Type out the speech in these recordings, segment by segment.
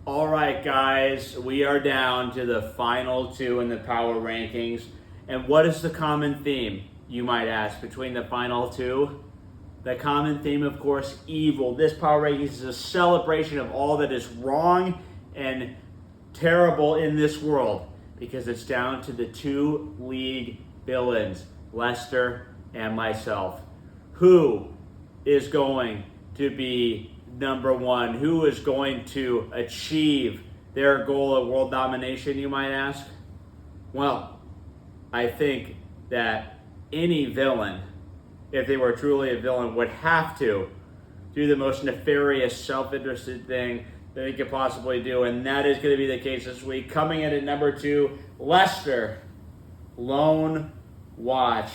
All right, guys, we are down to the final two in the power rankings. And what is the common theme, you might ask, between the final two? The common theme, of course, evil. This power rankings is a celebration of all that is wrong and terrible in this world because it's down to the two league villains, Lester and myself. Who is going to be number one? Who is going to achieve their goal of world domination, you might ask? Well, I think that any villain, if they were truly a villain, would have to do the most nefarious, self-interested thing that they could possibly do, and that is going to be the case this week. Coming in at number two, Lester, Lone Watch.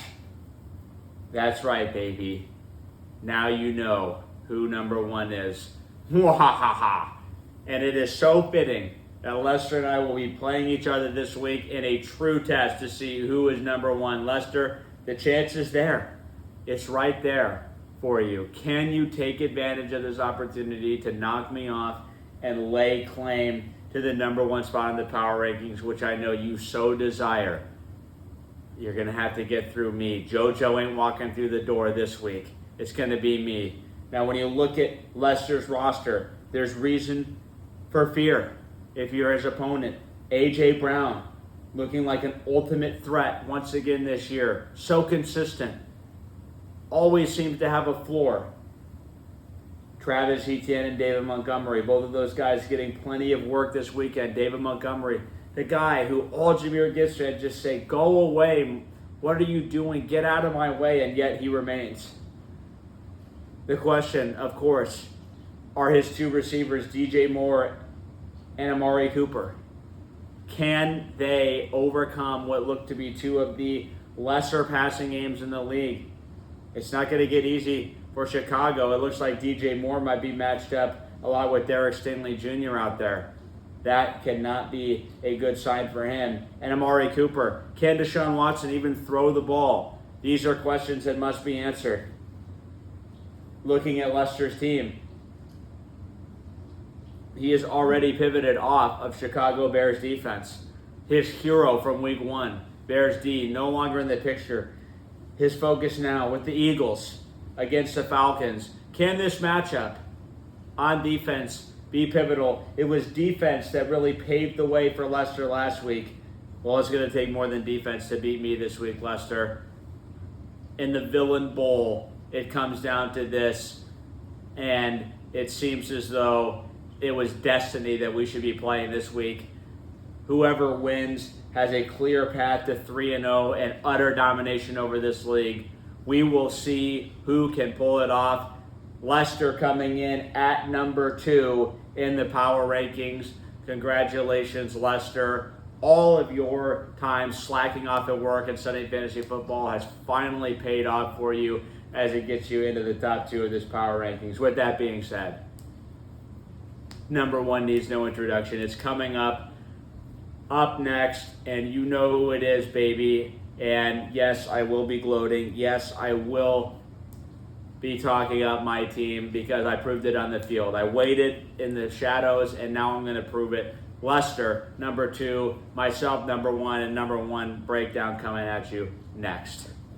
That's right, baby. Now you know who number one is. And it is so fitting that Lester and I will be playing each other this week in a true test to see who is number one. Lester, the chance is there. It's right there for you. Can you take advantage of this opportunity to knock me off and lay claim to the number one spot in the power rankings, which I know you so desire? You're going to have to get through me. JoJo ain't walking through the door this week. It's going to be me. Now, when you look at Lester's roster, there's reason for fear if you're his opponent. A.J. Brown, looking like an ultimate threat once again this year. So consistent. Always seems to have a floor. Travis Etienne and David Montgomery, both of those guys getting plenty of work this weekend. David Montgomery, the guy who all Jahmyr Gibbs fans just say, go away, what are you doing, get out of my way, and yet he remains. The question, of course, are his two receivers, DJ Moore and Amari Cooper. Can they overcome what look to be two of the lesser passing games in the league? It's not going to get easy for Chicago. It looks like DJ Moore might be matched up a lot with Derek Stingley Jr. out there. That cannot be a good sign for him. And Amari Cooper. Can Deshaun Watson even throw the ball? These are questions that must be answered. Looking at Lester's team, he has already pivoted off of Chicago Bears defense. His hero from week one, Bears D, no longer in the picture. His focus now with the Eagles against the Falcons. Can this matchup on defense be pivotal? It was defense that really paved the way for Lester last week. Well, it's going to take more than defense to beat me this week, Lester. In the Villain Bowl, it comes down to this, and it seems as though it was destiny that we should be playing this week. Whoever wins has a clear path to 3-0 and utter domination over this league. We will see who can pull it off. Lester coming in at number two in the power rankings. Congratulations, Lester. All of your time slacking off at work and studying fantasy football has finally paid off for you as it gets you into the top two of this power rankings. With that being said, number one needs no introduction. It's coming up next, and you know who it is, baby. And yes, I will be gloating. Yes, I will be talking up my team because I proved it on the field. I waited in the shadows, and now I'm going to prove it. Lester, number two, myself, number one, and number one breakdown coming at you next.